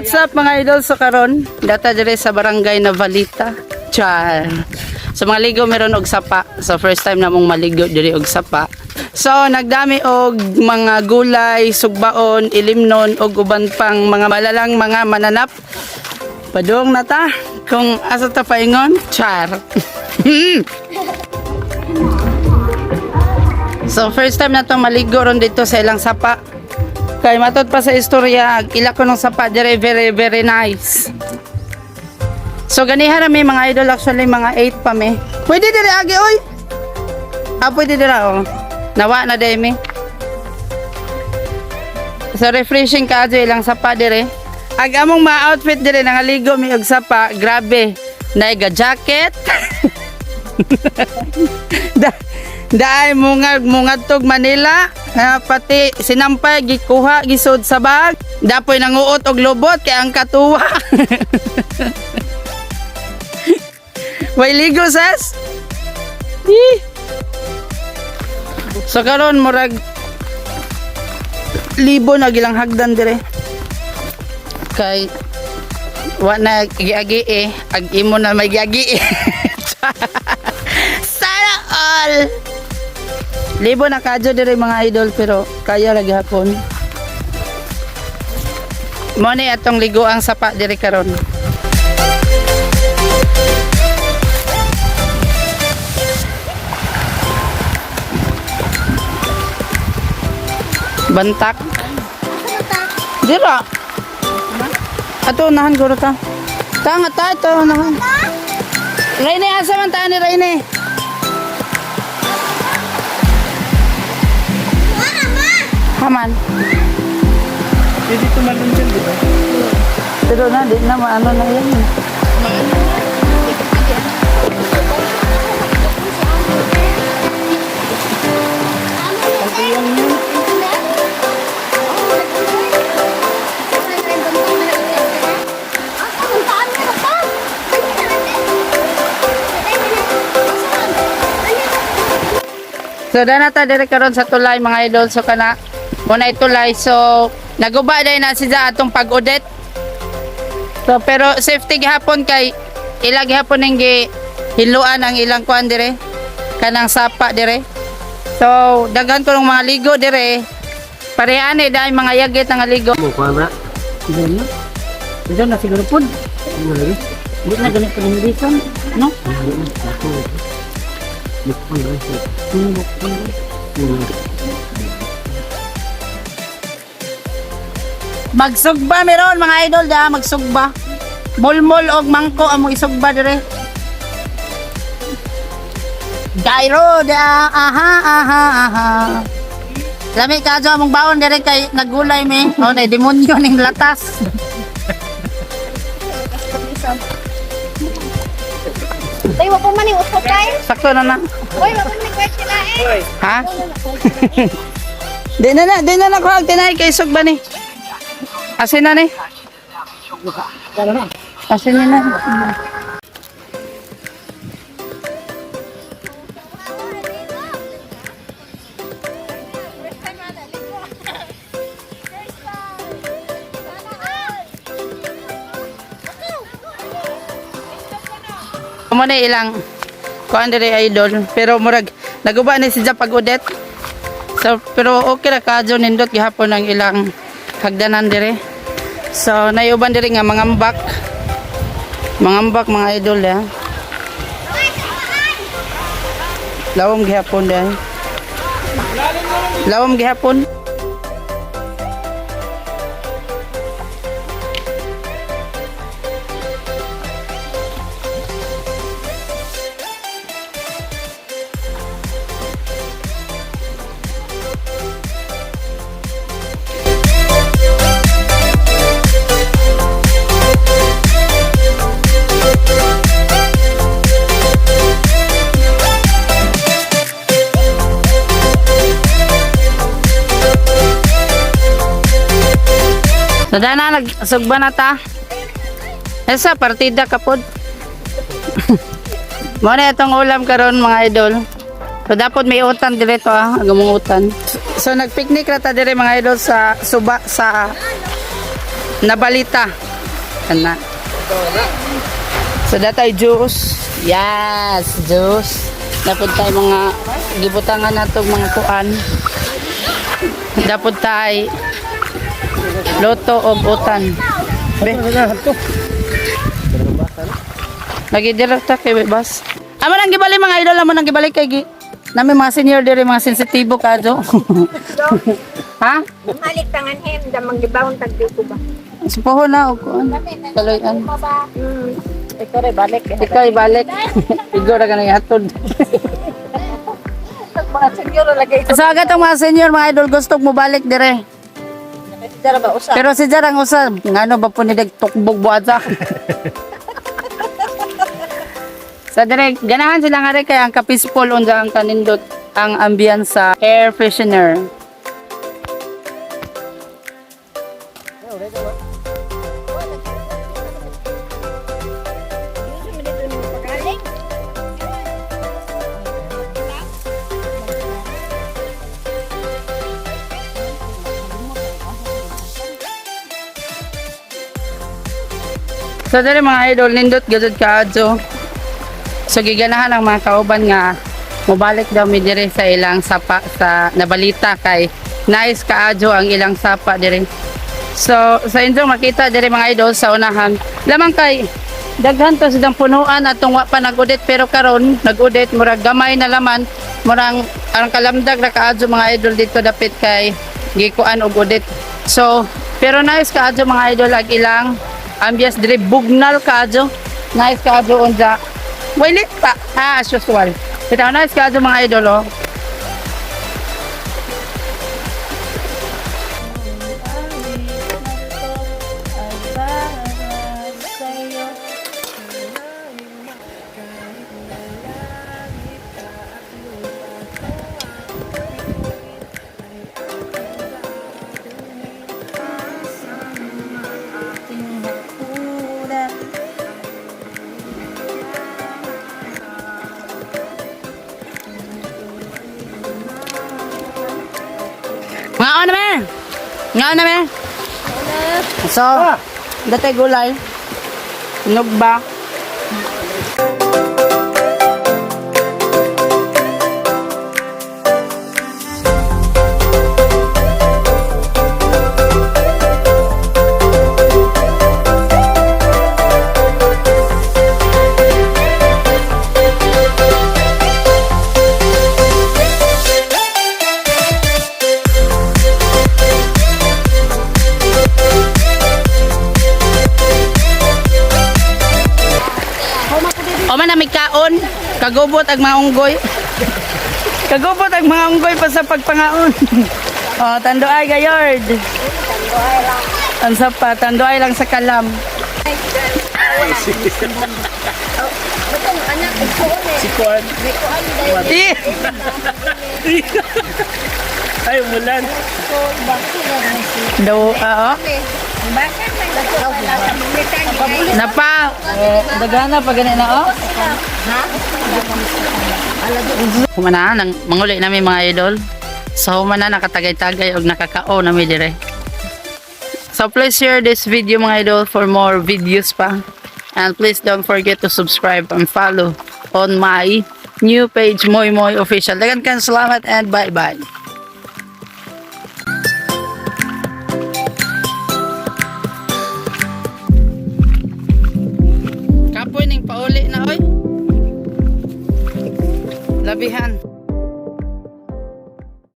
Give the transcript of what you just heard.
What's up mga idol? So karon data dire sa barangay Navalita. Char. Sa mga ligo meron og sapa. So first time namong maligo dire og sapa. So nagdami og mga gulay, sugbaon, ilimnon og uban pang mga malalang mga mananap. Padung na ta kung asa ta paingon. Char. So first time na tong maligo ron dito sa ilang sapa. Kay matod pa sa istorya, ila ko ng sapa dire very nice. So ganihan mi mga idol, actually mga 8 pa mi. Pwede dire agi oy. Pwede dire oh. Nawa na day mi. So refreshing ka adyo ilang sapa dire. Ag among ma-outfit dire nangaligo mi og sapa, grabe. Naiga jacket. Daay mungad tog Manila, pati sinampay gikuha gisud sa bag. Dapoy nanguot og lubot kay ang katuwa. Way ligo sas. So karon murag libo na gilang hagdan dire. Kay wa na giagi ag imo na may giagi. Sana all. Libo na kadyo dire mga idol pero kaya lagi hapon. Mo ni atong ligo ang sapa dire karon. Bantak. Dira. Ato nahan guro ta. Tanga ta to nahan. Raine asa man ta ni Raine? Haman. Jadi tumalun dyan, di ba? Pero na, di na maano na yan. So, dana ta dire karon sa tulay mga idol. So, kana muna itulay. So, naguba dahil na siya atong pag-audit. So, pero safety gihapon kay ilang gihapon ng hiluan ang ilang kuan dire. Kanang sapa dire. So, daghan ko ng mga ligo dire. Parehane dahil mga yagit ng ligo. Mo kuan ra. Diyan na. Diyan na siguro po. Hindi na ganit pa ng reason. No? Magsugba meron mga idol da, magsugba. Mulmul og mangko amo isugba dire. Gairo da, aha. Lami ka dyan among baon dire kay nagulay mi. O na demonyo ning latas. Tay, wag po man yung usok tayo. Sakto na na. Uy, wag po man yung question na eh. Ha? Di na ko ang tinay kay sugba ni. Asin na ni. Asin ni na. Mo na ilang kuan dire idol pero murag naguba ni siya pag-audit. So pero okay ra kadyo nindot gihapon ang ilang hagdanan dire. So nayuban dire nga mangambak mga idol ya. Lawom gihapon dai. Lawom gihapon. So dana nagsugba na ta. Esa partida kapod. Mo na itong ulam karon mga idol. So dapat may utan direto agamong utan. So nagpiknik ra ta dire mga idol sa suba sa Nabalita. Ana. So datay juice. Yes, juice. Dapat tayo mga gibutangan natong mga kuan. Dapat tayo loto og utan. Be. Lagi direkta kay bas. Amo nang gibalik mga idol, amo nang gibalik kay nami mga senior diri mga sensitibo kadto. Ha? Malik tangan hem, damang gibawon tagdi ko ba? Supoho na og kuan. Kaloyan. Ito rin, balik. Ikaw ibalik. Igo ra kanang hatod. Mga senyor lagay ko. So agad ang mga senior mga idol gusto mo balik dire. Dara ba usa? Pero si Jarang usab, ngano ba po ni tukbog buwata. Sa dire ganahan sila nga rin kay ang ka-peaceful unsa ang kanindot ang ambience sa air freshener. So dali mga idol, nindot gadud kaadto. So giganahan ang mga kauban nga mobalik daw mi dire sa ilang sapa sa nabalita kay nice kaadto ang ilang sapa dire. So sa inyo makita dire mga idol sa unahan. Lamang kay daghan to sidang punuan atong wa pa nag-udit pero karon nag-udit murag gamay na laman murang ang kalamdag na kaadto mga idol dito dapit kay gikuan og udit. So pero nice kaadto mga idol ag ilang ambience dire bugnal kaadto. Nice kaadto unsa. Wailit pa. As usual. Ito nice kaadto mga idol oh. Ngaon na me. Ngaon na me. So, datay gulay. Nugba. O man na may kaon, kagubot ang mga unggoy. Kagubot ang mga unggoy pa sa pagpangaon. O, tandoay gayord. Ang sapa, tandoay lang sa kalam. Si Kuan. Eh, Ay, umulan. do, oo. Napa, dagana pa ganit na oh. Humana nang manguli namin mga idol. So humana nakatagay-tagay og nakakao namin dire. So please share this video mga idol for more videos pa. And please don't forget to subscribe and follow on my new page Moy Moy Official. Dagan kan salamat and bye-bye. Kapoy ning pauli na oy. Labihan.